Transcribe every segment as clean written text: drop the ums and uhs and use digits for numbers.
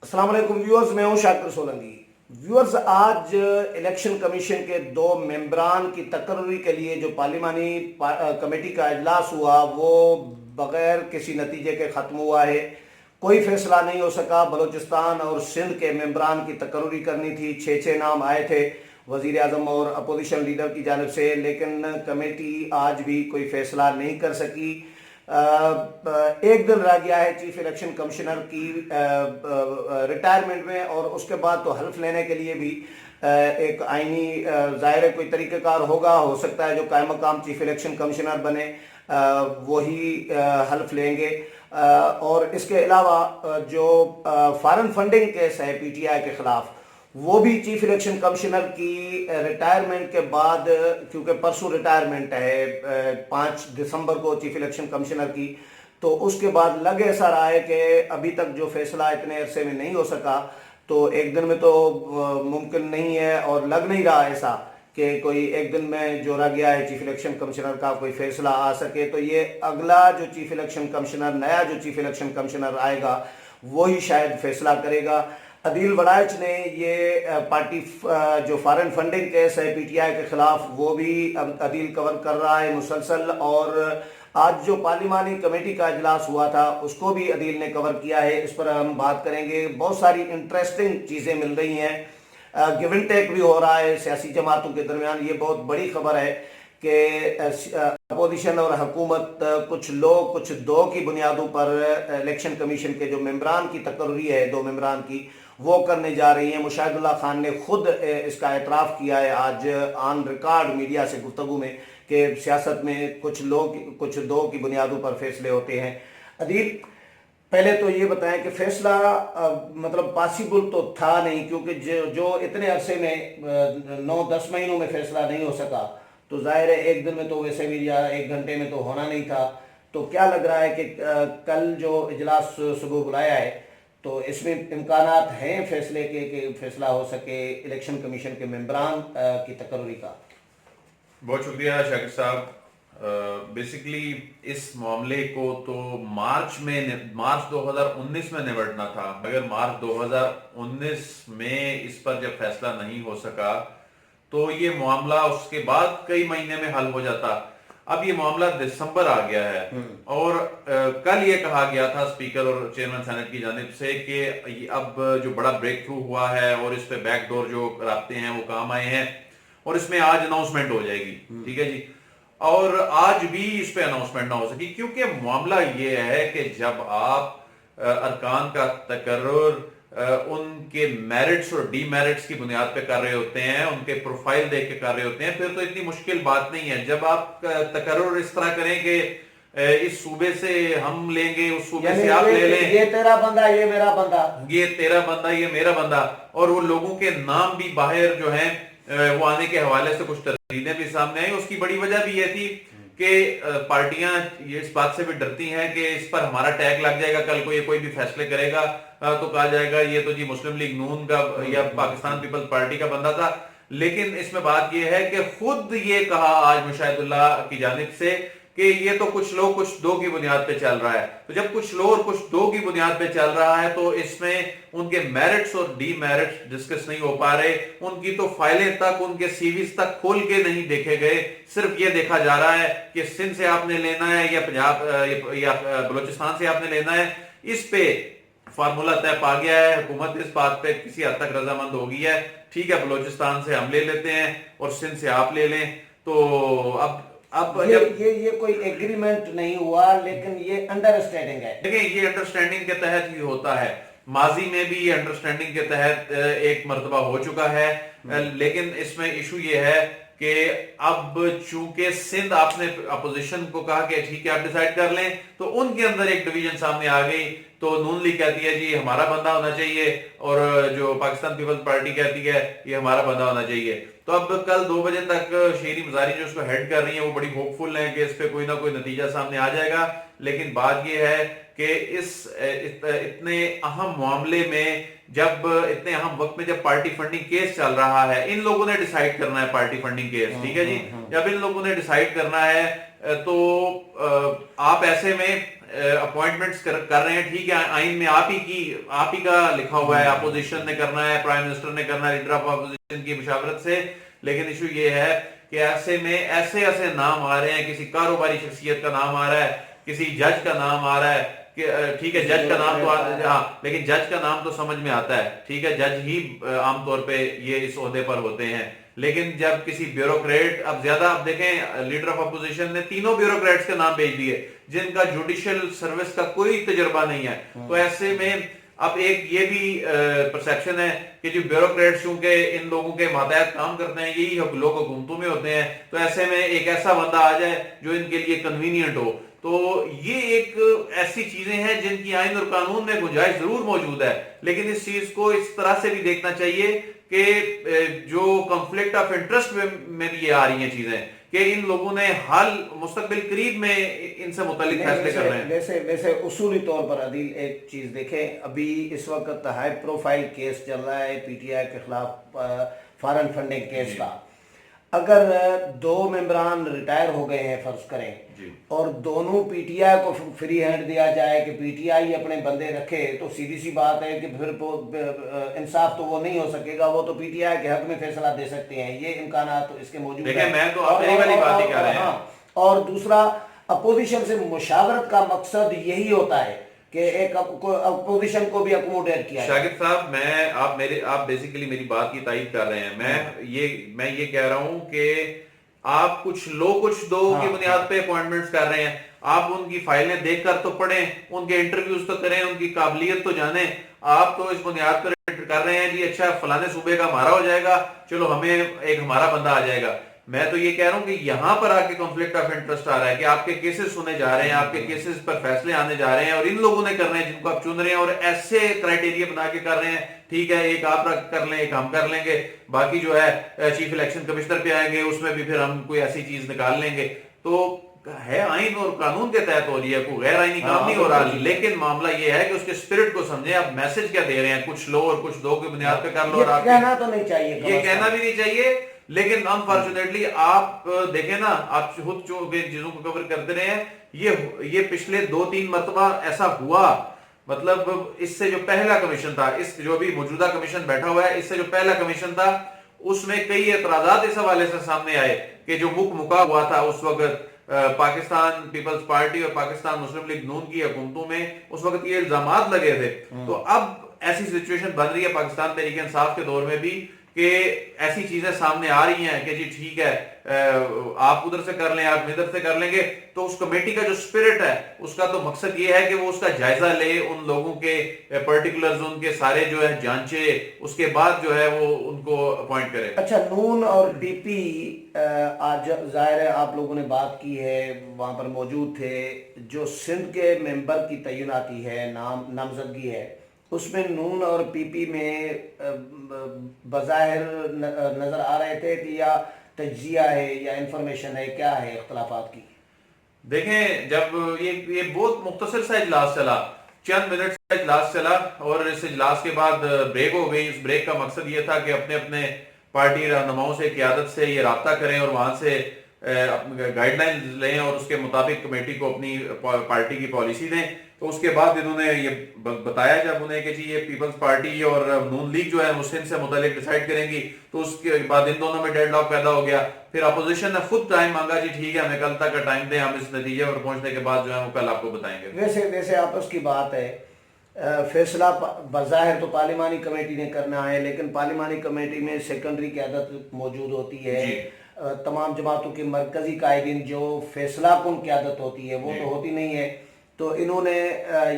السلام علیکم ویورز، میں ہوں شاکر سولنگی۔ ویورز، آج الیکشن کمیشن کے 2 ممبران کی تقرری کے لیے جو پارلیمانی کمیٹی کا اجلاس ہوا وہ بغیر کسی نتیجے کے ختم ہوا ہے۔ کوئی فیصلہ نہیں ہو سکا۔ بلوچستان اور سندھ کے ممبران کی تقرری کرنی تھی، 6 نام آئے تھے وزیر اعظم اور اپوزیشن لیڈر کی جانب سے، لیکن کمیٹی آج بھی کوئی فیصلہ نہیں کر سکی۔ ایک دن رہ گیا ہے چیف الیکشن کمشنر کی ریٹائرمنٹ میں، اور اس کے بعد تو حلف لینے کے لیے بھی ایک آئینی ظاہر ہے کوئی طریقہ کار ہوگا، ہو سکتا ہے جو قائم مقام چیف الیکشن کمشنر بنے وہی حلف لیں گے۔ اور اس کے علاوہ جو فارن فنڈنگ کیس ہے پی ٹی آئی کے خلاف، وہ بھی چیف الیکشن کمشنر کی ریٹائرمنٹ کے بعد، کیونکہ پرسوں ریٹائرمنٹ ہے 5 دسمبر کو چیف الیکشن کمشنر کی، تو اس کے بعد لگ ایسا رہا ہے کہ ابھی تک جو فیصلہ اتنے عرصے میں نہیں ہو سکا تو ایک دن میں تو ممکن نہیں ہے، اور لگ نہیں رہا ایسا کہ کوئی ایک دن میں جو رہ گیا ہے چیف الیکشن کمشنر کا کوئی فیصلہ آ سکے۔ تو یہ اگلا جو چیف الیکشن کمشنر، نیا جو چیف الیکشن کمشنر آئے گا وہی شاید فیصلہ کرے گا۔ عدیل وڑائچ نے یہ پارٹی جو فارن فنڈنگ کیس ہے پی ٹی آئی کے خلاف، وہ بھی عدیل کور کر رہا ہے مسلسل، اور آج جو پارلیمانی کمیٹی کا اجلاس ہوا تھا اس کو بھی عدیل نے کور کیا ہے۔ اس پر ہم بات کریں گے۔ بہت ساری انٹرسٹنگ چیزیں مل رہی ہیں، گیو اینڈ ٹیک بھی ہو رہا ہے سیاسی جماعتوں کے درمیان۔ یہ بہت بڑی خبر ہے کہ اپوزیشن اور حکومت کچھ لوگ کچھ دو کی بنیادوں پر الیکشن کمیشن کے جو ممبران کی تقرری ہے 2 ممبران کی، وہ کرنے جا رہی ہیں۔ مشاہد اللہ خان نے خود اس کا اعتراف کیا ہے آج آن ریکارڈ میڈیا سے گفتگو میں کہ سیاست میں کچھ دو کی بنیادوں پر فیصلے ہوتے ہیں۔ عدیل، پہلے تو یہ بتائیں کہ فیصلہ مطلب پاسبل تو تھا نہیں، کیونکہ جو اتنے عرصے میں 9-10 مہینوں میں فیصلہ نہیں ہو سکا تو ظاہر ہے ایک دن میں تو ویسے بھی یا 1 گھنٹے میں تو ہونا نہیں تھا۔ تو کیا لگ رہا ہے کہ کل جو اجلاس صبح بلایا ہے تو اس میں امکانات ہیں فیصلے کے کہ فیصلہ ہو سکے الیکشن کمیشن کے ممبران کی تقرری کا؟ بہت شکریہ شاکر صاحب۔ بیسیکلی اس معاملے کو تو مارچ 2019 میں نمٹنا تھا، مگر مارچ 2019 میں اس پر جب فیصلہ نہیں ہو سکا تو یہ معاملہ اس کے بعد کئی مہینے میں حل ہو جاتا۔ اب یہ معاملہ دسمبر آ گیا ہے، اور کل یہ کہا گیا تھا اسپیکر اور چیئرمین سینٹ کی جانب سے کہ اب جو بڑا بریک تھرو ہوا ہے اور اس پہ بیک ڈور جو رابطے ہیں وہ کام آئے ہیں، اور اس میں آج اناؤنسمنٹ ہو جائے گی۔ ٹھیک ہے جی، اور آج بھی اس پہ اناؤنسمنٹ نہ ہو سکی، کیونکہ معاملہ یہ ہے کہ جب آپ ارکان کا تقرر ان کے میرٹس اور ڈی میرٹس کی بنیاد پہ کر رہے ہوتے ہیں، ان کے پروفائل دیکھ کے کر رہے ہوتے ہیں، پھر تو اتنی مشکل بات نہیں ہے۔ جب آپ تقرر اس طرح کریں کہ اس صوبے سے ہم لیں گے، اس صوبے سے آپ لے لیں، یہ تیرا بندہ یہ میرا بندہ، یہ تیرا بندہ یہ میرا بندہ، اور وہ لوگوں کے نام بھی باہر جو ہیں وہ آنے کے حوالے سے کچھ تردیدیں بھی سامنے آئیں۔ اس کی بڑی وجہ بھی یہ تھی کہ پارٹیاں یہ اس بات سے بھی ڈرتی ہیں کہ اس پر ہمارا ٹیگ لگ جائے گا، کل کو یہ کوئی بھی فیصلے کرے گا تو کہا جائے گا یہ تو جی مسلم لیگ نون کا یا پاکستان پیپلز پارٹی کا بندہ تھا۔ لیکن اس میں بات یہ ہے کہ خود یہ کہا آج مشاہد اللہ کی جانب سے کہ یہ تو کچھ لوگ کچھ دو کی بنیاد پہ چل رہا ہے۔ تو جب کچھ لوگ اور کچھ دو کی بنیاد پہ چل رہا ہے تو اس میں ان کے میرٹس اور ڈی میرٹس ڈسکس نہیں ہو پا رہے، ان کی تو فائلیں تک، ان کے سی ویز تک کھول کے نہیں دیکھے گئے۔ صرف یہ دیکھا جا رہا ہے کہ سندھ سے آپ نے لینا ہے یا پنجاب یا بلوچستان سے آپ نے لینا ہے۔ اس پہ فارمولا طے پا گیا ہے، حکومت اس بات پہ کسی حد تک رضامند ہو گئی ہے، ٹھیک ہے بلوچستان سے ہم لے لیتے ہیں اور سندھ سے آپ لے لیں۔ تو اب یہ کوئی ایگریمنٹ نہیں ہوا، لیکن یہ انڈرسٹینڈنگ ہے۔ دیکھیں، یہ انڈرسٹینڈنگ کے تحت ہی ہوتا ہے، ماضی میں بھی یہ انڈرسٹینڈنگ کے تحت ایک مرتبہ ہو چکا ہے، لیکن اس میں ایشو یہ ہے کہ اب چونکہ سندھ آپ نے اپوزیشن کو کہا کہ ٹھیک ہے آپ ڈیسائیڈ کر لیں، تو ان کے اندر ایک ڈویژن سامنے آ گئی۔ تو نون لیگ کہتی ہے جی ہمارا بندہ ہونا چاہیے، اور جو پاکستان پیپلز پارٹی کہتی ہے یہ ہمارا بندہ ہونا چاہیے۔ تو اب کل 2 بجے تک شیری مزاری جو اس کو ہیڈ کر رہی ہیں وہ بڑی ہوپ فل ہیں کہ اس پہ کوئی نہ کوئی نتیجہ سامنے آ جائے گا۔ لیکن بات یہ ہے کہ اس اتنے اہم معاملے میں، جب اتنے اہم وقت میں جب پارٹی فنڈنگ کیس چل رہا ہے، ان لوگوں نے ڈیسائیڈ کرنا ہے پارٹی فنڈنگ کیس، ٹھیک ہے جی، جب ان لوگوں نے ڈیسائیڈ کرنا ہے تو آپ ایسے میں اپوائنٹمنٹس کر رہے ہیں، ٹھیک ہے، آئین میں آپ ہی کا لکھا ہوا ہے، اپوزیشن نے کرنا ہے، پرائم منسٹر نے کرنا ہے، لیڈر آف اپوزیشن کی مشاورت سے، لیکن ایشو یہ ہے کہ ایسے میں ایسے نام آ رہے ہیں، کسی کاروباری شخصیت کا نام آ رہا ہے، کسی جج کا نام آ رہا ہے کہ ٹھیک ہے جج کا نام تو ہاں، لیکن جج کا نام تو سمجھ میں آتا ہے، ٹھیک ہے، جج ہی عام طور پہ یہ اس عہدے پر ہوتے ہیں، لیکن جب کسی بیوروکریٹ، اب دیکھیں لیڈر آف اپوزیشن نے تینوں بیوروکریٹس کے نام بھیج دیے جن کا جوڈیشل سروس کا کوئی تجربہ نہیں ہے، تو ایسے میں اب ایک یہ بھی پرسیپشن ہے کہ جو بیوروکریٹس چونکہ ان لوگوں کے ماتحت کام کرتے ہیں، یہی لوگ حکومتوں میں ہوتے ہیں، تو ایسے میں ایک ایسا بندہ آ جائے جو ان کے لیے کنوینئنٹ ہو، تو یہ ایک ایسی چیزیں ہیں جن کی آئین اور قانون میں گنجائش ضرور موجود ہے، لیکن اس چیز کو اس طرح سے بھی دیکھنا چاہیے کہ جو کنفلکٹ آف انٹرسٹ میں بھی یہ آ رہی ہیں چیزیں کہ ان لوگوں نے حال مستقبل قریب میں ان سے متعلق فیصلے کر رہے ہیں۔ ویسے اصولی طور پر عدیل ایک چیز دیکھیں، ابھی اس وقت ہائی پروفائل کیس چل رہا ہے پی ٹی آئی کے خلاف، فارن فنڈنگ کیس کا، اگر دو ممبران ریٹائر ہو گئے ہیں فرض کریں اور دونوں پی ٹی آئی کو فری ہینڈ دیا جائے کہ پی ٹی آئی اپنے بندے رکھے، تو سیدھی سی بات ہے کہ پھر انصاف تو وہ نہیں ہو سکے گا، وہ تو پی ٹی آئی کے حق میں فیصلہ دے سکتے ہیں، یہ امکانات تو اس کے موجود ہیں۔ میں تو آپ والی بات ہی کر رہے ہیں۔ اور دوسرا، اپوزیشن سے مشاورت کا مقصد یہی ہوتا ہے کہ ایک اپوزیشن کو بھی اکوموڈیٹ کیا۔ شاگرد صاحب، آپ بیسیکلی میری بات کی تائید کر رہے ہیں، میں یہ کہہ رہا ہوں کہ آپ کچھ دو کی بنیاد پہ اپوائنٹمنٹس کر رہے ہیں، آپ ان کی فائلیں دیکھ کر تو پڑھیں، ان کے انٹرویوز تو کریں، ان کی قابلیت تو جانیں، آپ تو اس بنیاد پر کر رہے ہیں جی اچھا فلانے صوبے کا ہمارا ہو جائے گا، چلو ہمیں ایک ہمارا بندہ آ جائے گا۔ میں تو یہ کہہ رہا ہوں کہ یہاں پر آ کے کنفلکٹ آف انٹرسٹ آ رہا ہے کہ آپ کے کیسز سنے جا رہے ہیں، آپ کے کیسز پر فیصلے آنے جا رہے ہیں، اور ان لوگوں نے کرنے ہیں جن کو آپ چن رہے ہیں، اور ایسے کرائٹیریا بنا کے کر رہے ہیں، ٹھیک ہے ایک آپ کر لیں، ایک ہم کر لیں گے، باقی جو ہے چیف الیکشن کمشنر پہ آئیں گے، اس میں بھی پھر ہم کوئی ایسی چیز نکال لیں گے، تو ہے آئین اور قانون کے تحت ہو رہی ہے، کوئی غیر آئینی کام نہیں ہو رہا، لیکن معاملہ یہ ہے کہ اس کے اسپرٹ کو سمجھیں، آپ میسج کیا دے رہے ہیں، کچھ لو اور کچھ دو کی بنیاد پہ کر لو، اور کہنا تو نہیں چاہیے، یہ کہنا بھی نہیں چاہیے، لیکن انفارچونیٹلی آپ دیکھیں نا، آپ خود چیزوں کو کور کرتے رہے ہیں، یہ پچھلے 2-3 مرتبہ ایسا ہوا، مطلب اس سے جو پہلا کمیشن تھا، اس جو بھی موجودہ کمیشن بیٹھا ہوا ہے، اس سے جو پہلا کمیشن تھا، اس میں کئی اعتراضات اس حوالے سے سامنے آئے کہ جو مکا ہوا تھا اس وقت پاکستان پیپلز پارٹی اور پاکستان مسلم لیگ نون کی حکومتوں میں، اس وقت یہ الزامات لگے تھے، تو اب ایسی سچویشن بن رہی ہے پاکستان تحریک انصاف کے دور میں بھی کہ ایسی چیزیں سامنے آ رہی ہیں کہ جی ٹھیک ہے آپ ادھر سے کر لیں، آپ ادھر سے کر لیں گے، تو اس کمیٹی کا جو اسپرٹ ہے اس کا تو مقصد یہ ہے کہ وہ اس کا جائزہ لے، ان لوگوں کے پرٹیکولرز ان کے سارے جو ہے جانچے، اس کے بعد جو ہے وہ ان کو اپوائنٹ کرے۔ اچھا، نون اور پی پی آج ظاہر ہے آپ لوگوں نے بات کی ہے، وہاں پر موجود تھے، جو سندھ کے ممبر کی تعیناتی ہے، نامزدگی ہے، اس میں نون اور پی پی میں بظاہر نظر آ رہے تھے کہ یا تجزیہ ہے یا انفارمیشن ہے، کیا ہے اختلافات کی؟ دیکھیں، جب یہ بہت مختصر سا اجلاس چلا، چند منٹ کا اجلاس چلا، اور اس اجلاس کے بعد بریک ہو گئی۔ اس بریک کا مقصد یہ تھا کہ اپنے اپنے پارٹی رہنماؤں سے، قیادت سے یہ رابطہ کریں اور وہاں سے گائیڈ لائن لیں اور اس کے مطابق کمیٹی کو اپنی پارٹی کی پالیسی دیں۔ تو اس کے بعد انہوں نے یہ بتایا جب انہیں کہ جی یہ پیپلز پارٹی اور نون لیگ جو ہے وہ سندھ سے متعلق ڈیسائیڈ کریں گی، تو اس کے بعد ان دونوں میں ڈیڈ لاک پیدا ہو گیا۔ پھر اپوزیشن نے خود ٹائم مانگا، جی ٹھیک ہے ہمیں کل تک کا ٹائم دیں، ہم اس نتیجے پر پہنچنے کے بعد جو ہے وہ کل آپ کو بتائیں گے۔ ویسے آپس کی بات ہے، فیصلہ بظاہر تو پارلیمانی کمیٹی نے کرنا ہے، لیکن پارلیمانی کمیٹی میں سیکنڈری قیادت موجود ہوتی ہے، تمام جماعتوں کے مرکزی قائدین جو فیصلہ کن قیادت ہوتی ہے وہ تو ہوتی نہیں ہے۔ تو انہوں نے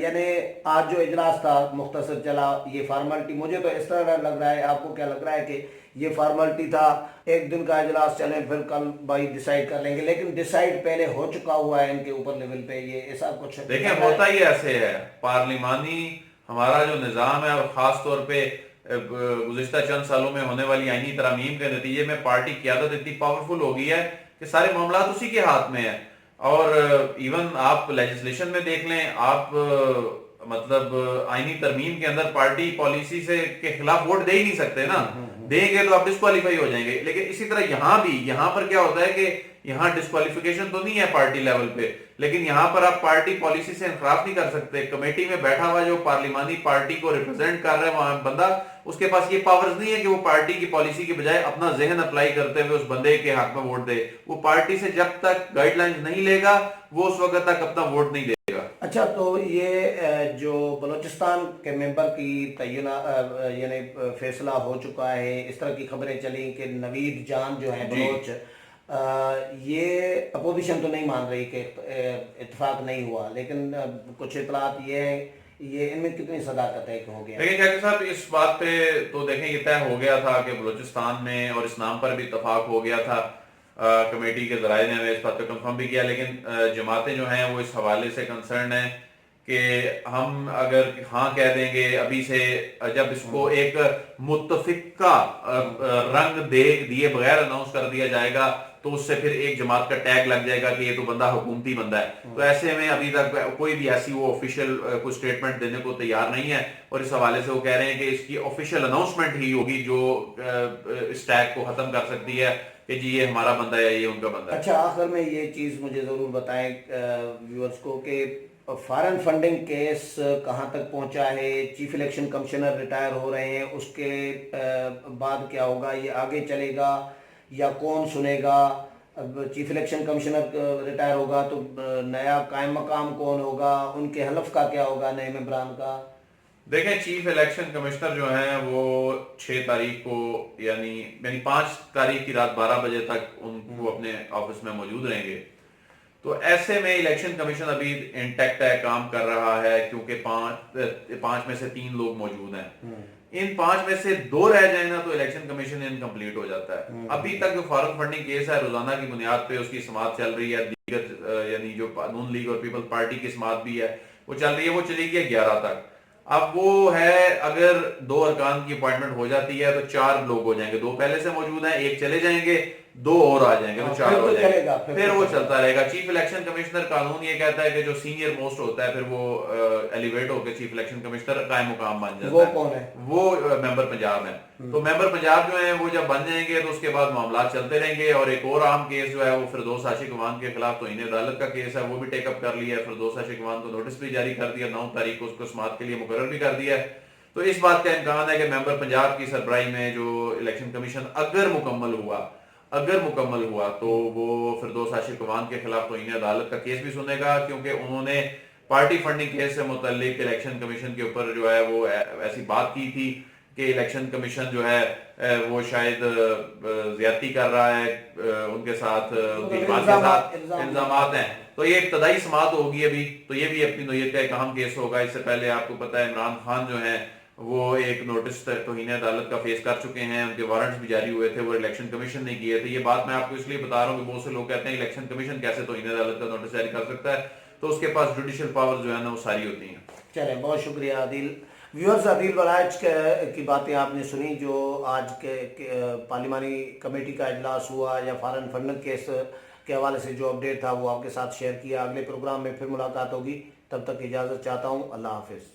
یعنی آج جو اجلاس تھا مختصر چلا، یہ فارملٹی، مجھے تو اس طرح لگ رہا ہے، آپ کو کیا لگ رہا ہے کہ یہ فارملٹی تھا، ایک دن کا اجلاس چلیں پھر کل بھائی ڈیسائیڈ کر لیں گے، لیکن ڈیسائیڈ پہلے ہو چکا ہوا ہے ان کے اوپر لیول پہ، یہ ایسا کچھ؟ دیکھیں، ہوتا ہی ایسے ہے، پارلیمانی ہمارا جو نظام ہے، اور خاص طور پہ گزشتہ چند سالوں میں ہونے والی آئینی ترامیم کے نتیجے میں پارٹی قیادت اتنی پاورفل ہو گئی ہے کہ سارے معاملات اسی کے ہاتھ میں ہیں، اور ایون آپ لیجسلیشن میں دیکھ لیں، آپ مطلب آئینی ترمیم کے اندر پارٹی پالیسی سے کے خلاف ووٹ دے ہی نہیں سکتے نا، دیں گے تو آپ ڈسکوالیفائی ہو جائیں گے۔ لیکن اسی طرح یہاں پر کیا ہوتا ہے کہ یہاں ڈسکوالیفیکیشن تو نہیں ہے پارٹی لیول پہ، لیکن یہاں پر آپ پارٹی پالیسی سے انحراف نہیں کر سکتے. کمیٹی میں بیٹھا ہوا جو پارلیمانی پارٹی کو ریپرزینٹ کر رہا ہے وہاں بندہ، اس کے پاس یہ پاورز نہیں ہے کہ وہ پارٹی کی پالیسی کے بجائے اپنا ذہن اپلائی کرتے ہوئے اس بندے کے حق میں ووٹ دے. وہ پارٹی سے جب تک گائیڈ لائنز نہیں لے گا وہ اس وقت تک اپنا ووٹ نہیں دے گا. اچھا، تو یہ جو بلوچستان کے ممبر کی تعین یعنی فیصلہ ہو چکا ہے، اس طرح کی خبریں چلیں کہ نوید جان جو ہیں بلوچ، یہ اپوزیشن تو نہیں مان رہی کہ اتفاق نہیں ہوا، لیکن کچھ اطلاعات یہ ان میں کتنی صداقت ہے کہ ہو گیا؟ لیکن جاکر صاحب اس بات پہ تو دیکھیں یہ طے ہو گیا تھا کہ بلوچستان میں، اور اس نام پر بھی اتفاق ہو گیا تھا. کمیٹی کے ذرائع نے ہمیں اس بات پہ کنفرم بھی کیا، لیکن جماعتیں جو ہیں وہ اس حوالے سے کنسرن ہیں کہ ہم اگر ہاں کہہ دیں گے ابھی سے، جب اس کو ایک متفقہ رنگ دیے بغیر اناؤنس کر دیا جائے گا تو اس سے پھر ایک جماعت کا ٹیگ لگ جائے گا کہ یہ تو بندہ حکومتی بندہ ہے. تو ایسے میں ابھی تک کوئی بھی ایسی وہ آفیشیل کوئی سٹیٹمنٹ دینے کو تیار نہیں ہے، اور اس حوالے سے وہ کہہ رہے ہیں کہ اس کی آفیشیل اناؤنسمنٹ ہی ہوگی جو اس ٹیگ کو ختم کر سکتی ہے کہ جی یہ ہمارا بندہ ہے، یہ ان کا بندہ ہے. اچھا، آخر میں یہ چیز مجھے ضرور بتائیں ویورز کو کہ فارن فنڈنگ کیس کہاں تک پہنچا ہے؟ چیف الیکشن کمشنر ریٹائر ہو رہے ہیں، اس کے بعد کیا ہوگا؟ یہ آگے چلے گا یا کون سنے گا؟ اب چیف الیکشن کمشنر ریٹائر ہوگا تو نیا قائم مقام کون ہوگا؟ ان کے حلف کا کیا ہوگا، نئے ممبران کا؟ دیکھیں چیف الیکشن کمشنر جو ہیں وہ 6 تاریخ کو یعنی 5 تاریخ کی رات 12 بجے تک ان کو اپنے آفس میں موجود رہیں گے. تو ایسے میں الیکشن کمیشن ابھی انٹیکٹ ہے، کام کر رہا ہے، کیونکہ 5 میں سے 3 لوگ موجود ہیں. ان 5 میں سے 2 رہ جائیں نا تو الیکشن کمیشن انکمپلیٹ ہو جاتا ہے. ابھی تک جو فارن فنڈنگ کیس ہے روزانہ کی بنیاد پہ اس کی سماعت چل رہی ہے. دیگر یعنی جو نون لیگ اور پیپل پارٹی کی سماعت بھی ہے وہ چل رہی ہے، وہ چلے گی 11 تک. اب وہ ہے اگر 2 ارکان کی اپوائنٹمنٹ ہو جاتی ہے تو 4 لوگ ہو جائیں گے. 2 پہلے سے موجود ہیں، 1 چلے جائیں گے، 2 اور آ جائیں گے تو 4 ہو جائیں گے. پھر وہ چلتا رہے گا. چیف الیکشن کمشنر قانون یہ کہتا ہے کہ جو سینئر موسٹ ہوتا ہے پھر وہ ایلیویٹ ہو کے چیف الیکشن کمشنر قائم مقام بن جاتا ہے. وہ کون ہے؟ وہ ممبر پنجاب ہے. تو ممبر پنجاب جو ہیں وہ جب بن جائیں گے تو اس کے بعد معاملات چلتے رہیں گے. اور ایک اور عام کیس جو ہے وہ فردوس عاشق وان کے خلاف توہین عدالت کا کیس ہے، وہ بھی ٹیک اپ کر لیا ہے. فردوس عاشق وان کو نوٹس بھی جاری کر دیا، 9 تاریخ کو اس کو سماعت کے لیے مقرر بھی کر دیا ہے. تو اس بات کا امکان ہے کہ ممبر پنجاب کی سربراہی میں جو الیکشن کمیشن اگر مکمل ہوا تو وہ فردوس عاشق وان کے خلاف توہین عدالت کا کیس بھی سنے گا، کیونکہ انہوں نے پارٹی فنڈنگ کیس سے متعلق الیکشن کمیشن کے اوپر جو ہے وہ ایسی بات کی تھی کہ الیکشن کمیشن جو ہے وہ شاید زیادتی کر رہا ہے ان کے ساتھ، ان کی جماعت کے ساتھ الزامات ہیں. تو یہ ابتدائی سماعت ہوگی ابھی، تو یہ بھی اپنی نوعیت کا ایک اہم کیس ہوگا. اس سے پہلے آپ کو پتہ ہے عمران خان جو ہیں وہ ایک نوٹس توہین عدالت کا فیس کر چکے ہیں، ان کے وارنٹس بھی جاری ہوئے تھے، وہ الیکشن کمیشن نے کیے تھے. یہ بات میں آپ کو اس لیے بتا رہا ہوں کہ بہت سے لوگ کہتے ہیں الیکشن کمیشن کیسے توہین عدالت کا نوٹس جاری کر سکتا ہے، تو اس کے پاس جوڈیشل پاور جو ہے نا وہ ساری ہوتی ہیں. چلیں، بہت شکریہ عادل. ویورز، عادل بلائچ کی باتیں آپ نے سنی جو آج کے پارلیمانی کمیٹی کا اجلاس ہوا یا فارن فنڈنگ کیس کے حوالے سے جو اپڈیٹ تھا وہ آپ کے ساتھ شیئر کیا. اگلے پروگرام میں پھر ملاقات ہوگی، تب تک اجازت چاہتا ہوں. اللہ حافظ.